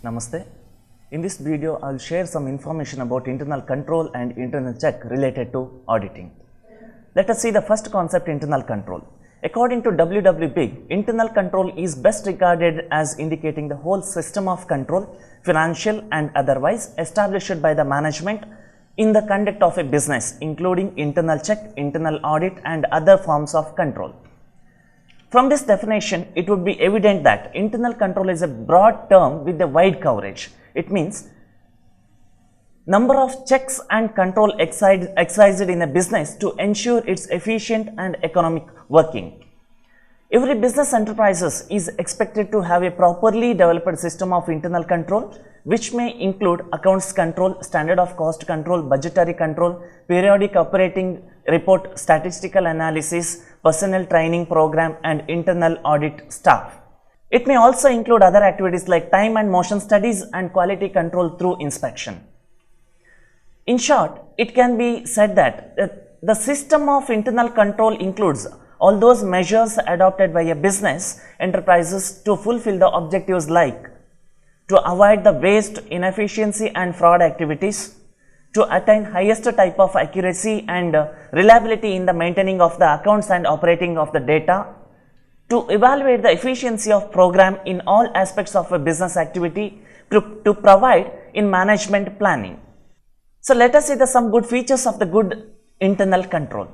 Namaste. In this video, I will share some information about internal control and internal check related to auditing. Let us see the first concept, internal control. According to W.W. Big, internal control is best regarded as indicating the whole system of control, financial and otherwise, established by the management in the conduct of a business, including internal check, internal audit and other forms of control. From this definition, it would be evident that internal control is a broad term with a wide coverage. It means number of checks and control exercised in a business to ensure its efficient and economic working. Every business enterprise is expected to have a properly developed system of internal control, which may include accounts control, standard of cost control, budgetary control, periodic operating report, statistical analysis, personnel training program and internal audit staff. It may also include other activities like time and motion studies and quality control through inspection. In short, it can be said that the system of internal control includes all those measures adopted by a business enterprises to fulfill the objectives like to avoid the waste, inefficiency and fraud activities, to attain highest type of accuracy and reliability in the maintaining of the accounts and operating of the data, to evaluate the efficiency of program in all aspects of a business activity, to provide in management planning. So let us see some good features of the good internal control.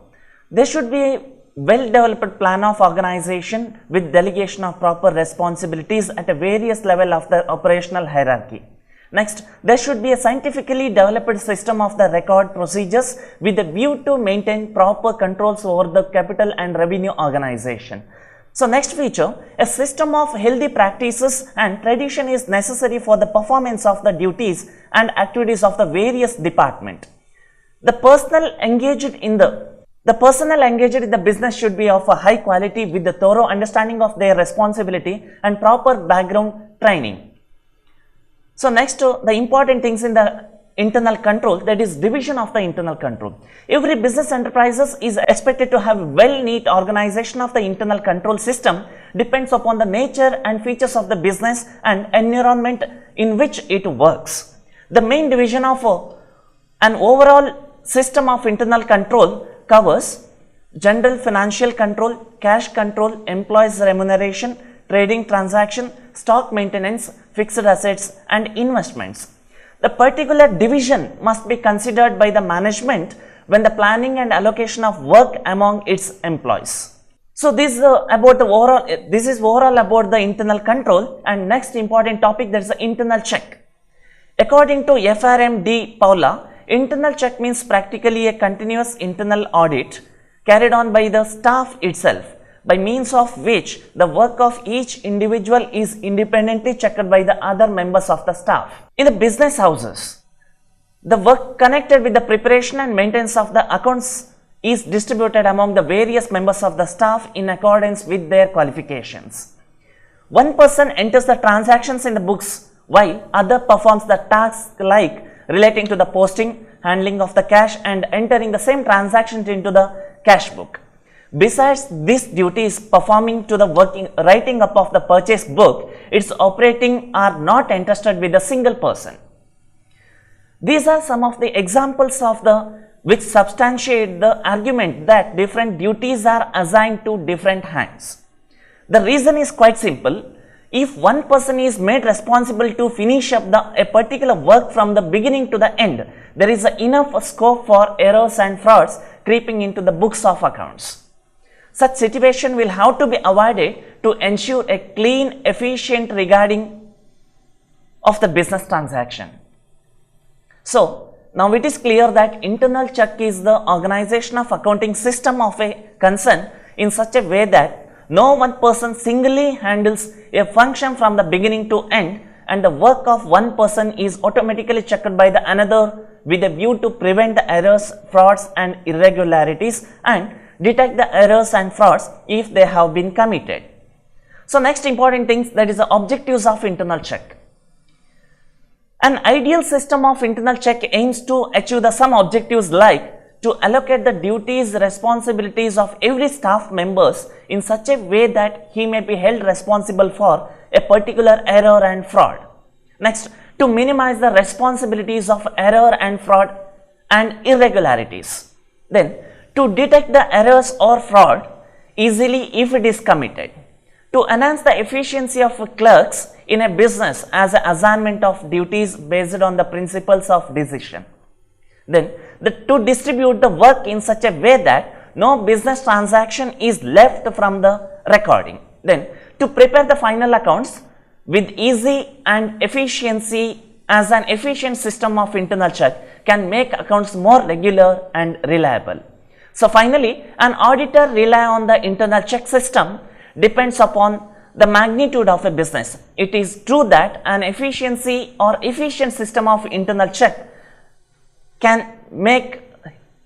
There should be a well-developed plan of organization with delegation of proper responsibilities at a various level of the operational hierarchy. Next, there should be a scientifically developed system of the record procedures with a view to maintain proper controls over the capital and revenue organization. So next feature, a system of healthy practices and tradition is necessary for the performance of the duties and activities of the various department. The personnel engaged in the business should be of a high quality with the thorough understanding of their responsibility and proper background training. So next, the important things in the internal control, that is division of the internal control. Every business enterprises is expected to have well neat organization of the internal control system depends upon the nature and features of the business and environment in which it works. The main division of an overall system of internal control covers general financial control, cash control, employees remuneration, trading transaction, stock maintenance, fixed assets and investments. The particular division must be considered by the management when the planning and allocation of work among its employees. So this is overall about the internal control, and next important topic, that is the internal check. According to FRM D. Paula, internal check means practically a continuous internal audit carried on by the staff itself, by means of which the work of each individual is independently checked by the other members of the staff. In the business houses, the work connected with the preparation and maintenance of the accounts is distributed among the various members of the staff in accordance with their qualifications. One person enters the transactions in the books while other performs the tasks like relating to the posting, handling of the cash and entering the same transactions into the cash book. Besides these duties performing to the writing up of the purchase book, its operating are not entrusted with a single person. These are some of the examples of which substantiate the argument that different duties are assigned to different hands. The reason is quite simple. If one person is made responsible to finish up a particular work from the beginning to the end, there is enough scope for errors and frauds creeping into the books of accounts. Such situation will have to be avoided to ensure a clean, efficient regarding of the business transaction. So now it is clear that internal check is the organization of accounting system of a concern in such a way that no one person singly handles a function from the beginning to end, and the work of one person is automatically checked by the another with a view to prevent the errors, frauds and irregularities and detect the errors and frauds if they have been committed. So next important things, that is the objectives of internal check. An ideal system of internal check aims to achieve some objectives like to allocate the duties, responsibilities of every staff members in such a way that he may be held responsible for a particular error and fraud. Next, to minimize the responsibilities of error and fraud and irregularities. Then, to detect the errors or fraud easily if it is committed. To enhance the efficiency of clerks in a business as an assignment of duties based on the principles of decision. Then, to distribute the work in such a way that no business transaction is left from the recording. Then, to prepare the final accounts with easy and efficiency, as an efficient system of internal check can make accounts more regular and reliable. So finally, an auditor rely on the internal check system depends upon the magnitude of a business. It is true that an efficiency or efficient system of internal check can make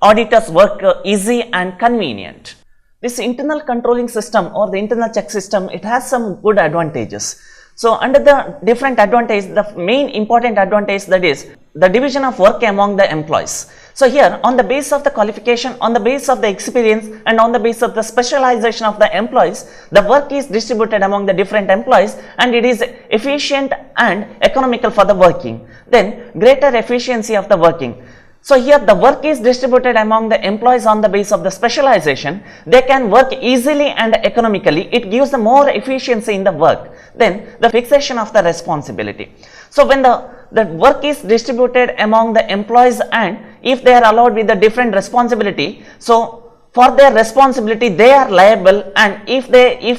auditors work easy and convenient. This internal controlling system or the internal check system, it has some good advantages. So under the different advantage, the main important advantage, that is the division of work among the employees. So here, on the basis of the qualification, on the basis of the experience, and on the basis of the specialization of the employees, the work is distributed among the different employees and it is efficient and economical for the working. Then greater efficiency of the working. So here the work is distributed among the employees on the basis of the specialization. They can work easily and economically. It gives the more efficiency in the work. Then the fixation of the responsibility. So when the work is distributed among the employees and if they are allowed with the different responsibility, so for their responsibility they are liable, and if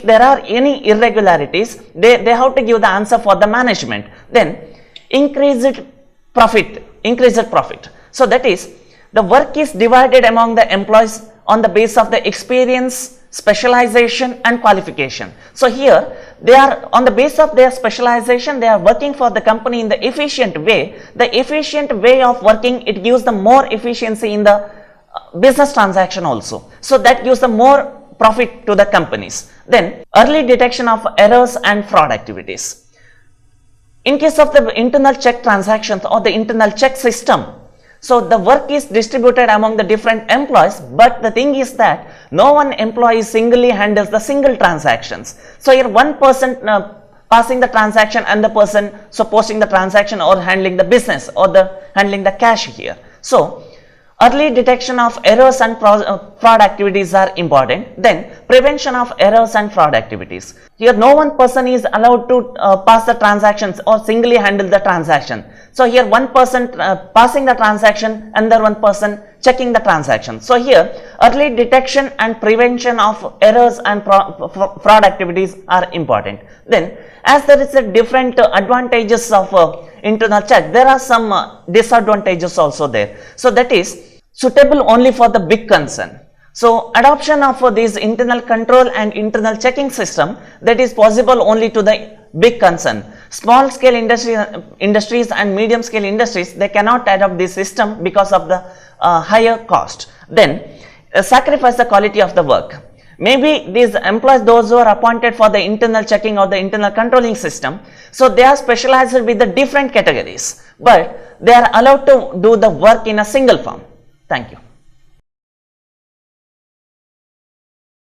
there are any irregularities, they have to give the answer for the management. Then increased profit. So that is, the work is divided among the employees on the basis of the experience, specialization and qualification. So here they are on the basis of their specialization, they are working for the company in the efficient way. The efficient way of working, it gives the more efficiency in the business transaction also. So that gives the more profit to the companies. Then early detection of errors and fraud activities. In case of the internal check transactions or the internal check system, so the work is distributed among the different employees, but the thing is that no one employee singly handles the single transactions. So here one person passing the transaction and the person posting the transaction or handling the business or handling the cash here. So early detection of errors and fraud activities are important. Then prevention of errors and fraud activities. Here no one person is allowed to pass the transactions or singly handle the transaction. So here one person passing the transaction, another one person checking the transaction. So here early detection and prevention of errors and fraud activities are important. Then as there is a different advantages of internal check, there are some disadvantages also there. So that is suitable only for the big concern. So adoption of this internal control and internal checking system, that is possible only to the big concern. Small scale industries and medium scale industries, they cannot adopt this system because of the higher cost. Then sacrifice the quality of the work. Maybe these employees, those who are appointed for the internal checking or the internal controlling system, so they are specialized with the different categories, but they are allowed to do the work in a single firm. Thank you.